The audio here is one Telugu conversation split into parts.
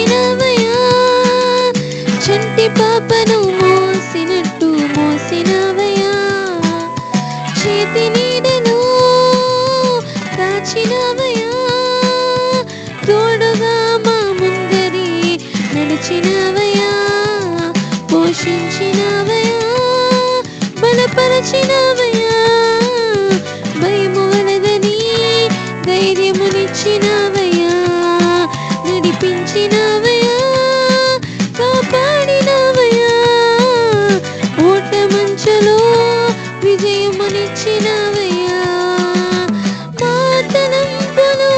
దాచినవయా, చంటి పాపను మోసినట్టు మోసినవయా, చేతి నీడలో దాచినవయా, తోడుగా మా ముందరి నడిచినవయా, పోషించినవయా, బలపరచినవయా, భయము వలదని ధైర్యమునిచ్చినవయా, నడిపించినవయా, కాపాడినవయా, ఓట మంచులో విజయమునిచ్చినవయా, మా తలంపులు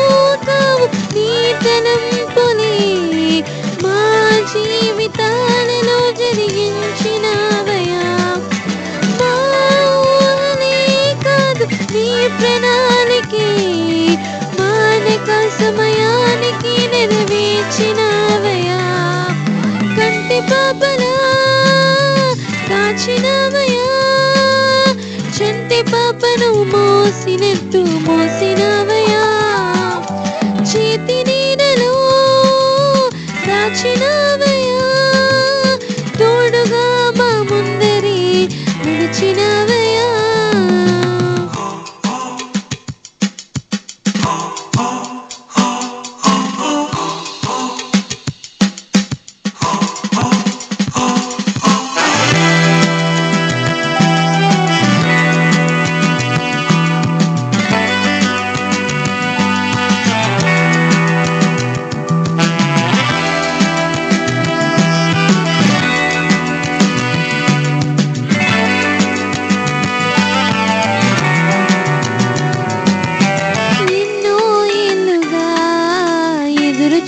కావు నీ తలంపులే, మా జీవితాలలో జరిగించినవయా, మా ఊహలే కాదు నీ ప్రణాళికే, మానక సమయానికి నెరవేర్చినవయా, కంటి పాపలా దాచినవయా, చంటి పాపను మోసినట్టు మోసినవయా, చేతి నీడలో దాచినవయా, తోడుగా మా ముందరి నడిచినవయా.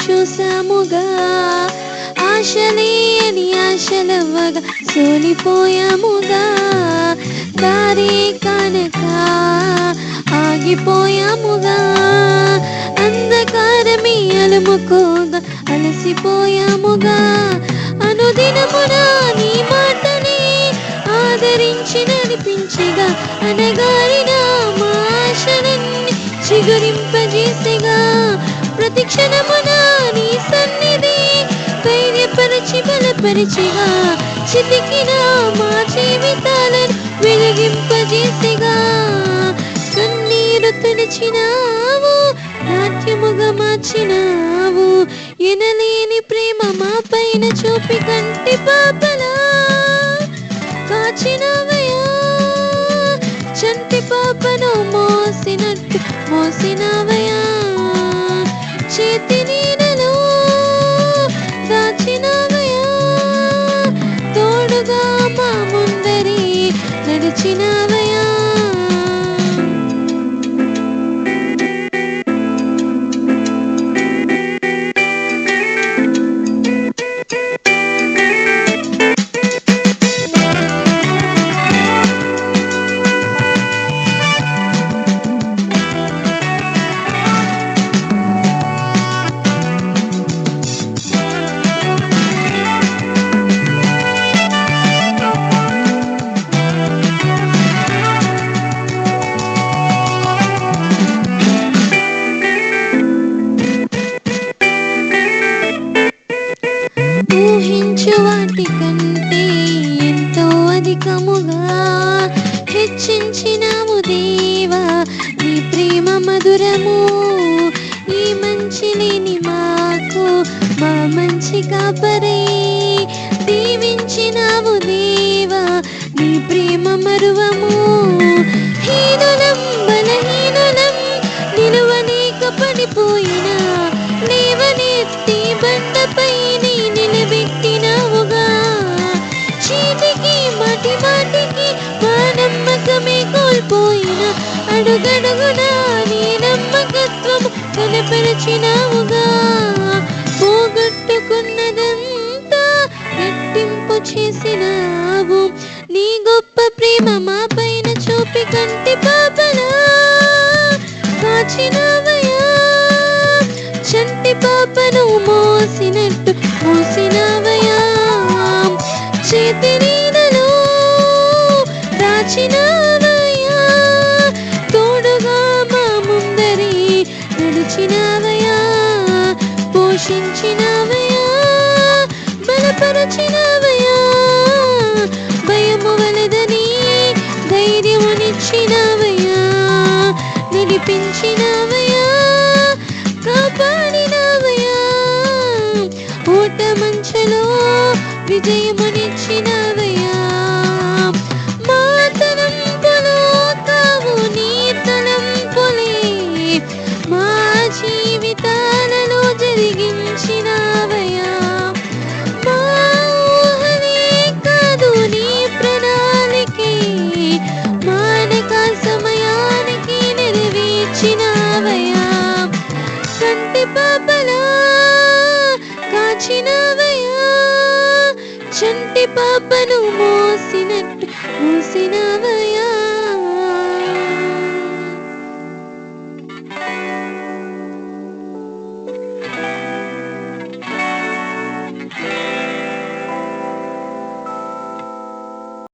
చూసాముగా ఆశలేని ఆశలవ్వగా సోలిపోయాముగా, దారి కనుక ఆగిపోయాముగా, అంధకారమే అలుముకోగా అలసిపోయాముగా, అనుదినమునా నీ మాటని ఆదరించి నడిపించగా, అనగారిన మా ఆశలన్నీ చిగురింపజేసేగా, ప్రతి క్షణమునా నీ సన్నిధి ధైర్యపరచి బలపరిచిగా, చితికిన మా జీవితాలను వెలిగింపజేసేగా, కన్నీరు తుడిచినావు, నాట్యముగా మార్చినావు, ఎనలేని ప్రేమ మా పైన చూపి కంటి పాపలా కాచినవయా, చంటి పాపను మోసినట్టు మోసినవయా, చేతి నీడలో దాచినవయా, తోడుగా మా ముందరి నడిచినవయా. ఊహించు వాటి కంటే ఎంతో అధికముగా హెచ్చించినావు దేవా, నీ ప్రేమ మధురము, ఈ మంచి లేని మాకు మా మంచి కాపరే, దీవించినావు దేవా, నీ ప్రేమ మరువము, హీనులం బలహీనులం నిలువలేక పడిపోయినా, లేవనెత్తి బండపై నిలబెట్టినావుగా, చీటికి మాటి మాటికి మా నమ్మకమే కోల్పోయిన, అడుగడుగునా నీ నమ్మకత్వము కనపరిచినావుగా, పోగొట్టుకున్నదంతా రెట్టింపు చేసినావు, నీ గొప్ప ప్రేమ మా పైన చూపి కంటి పాపలా కాచినవయా, చంటి పాపను మోసినట్టు మోసినవయా, చేతి నీడలో దాచినవయా, తోడుగా మా ముందరి నడిచినవయా, పోషించినవయా, బలపరచినవయా, భయము వలదని ధైర్యమునిచ్చినవయా, నడిపించినవయా, కాపాడినవయా, ఊట మంచలో విజయమునిచ్చినవయా. మా తలంపులు కావు నీ తలంపులే, మా జీవితాలలో జరిగించినవయా. మా ఊహలే కాదు నీ ప్రణాళికే, మానక సమయానికి నెరవేర్చినవయా. కంటి పాపలా కాచినవయా, చంటి పాపను మోసినట్టు మోసినవయా.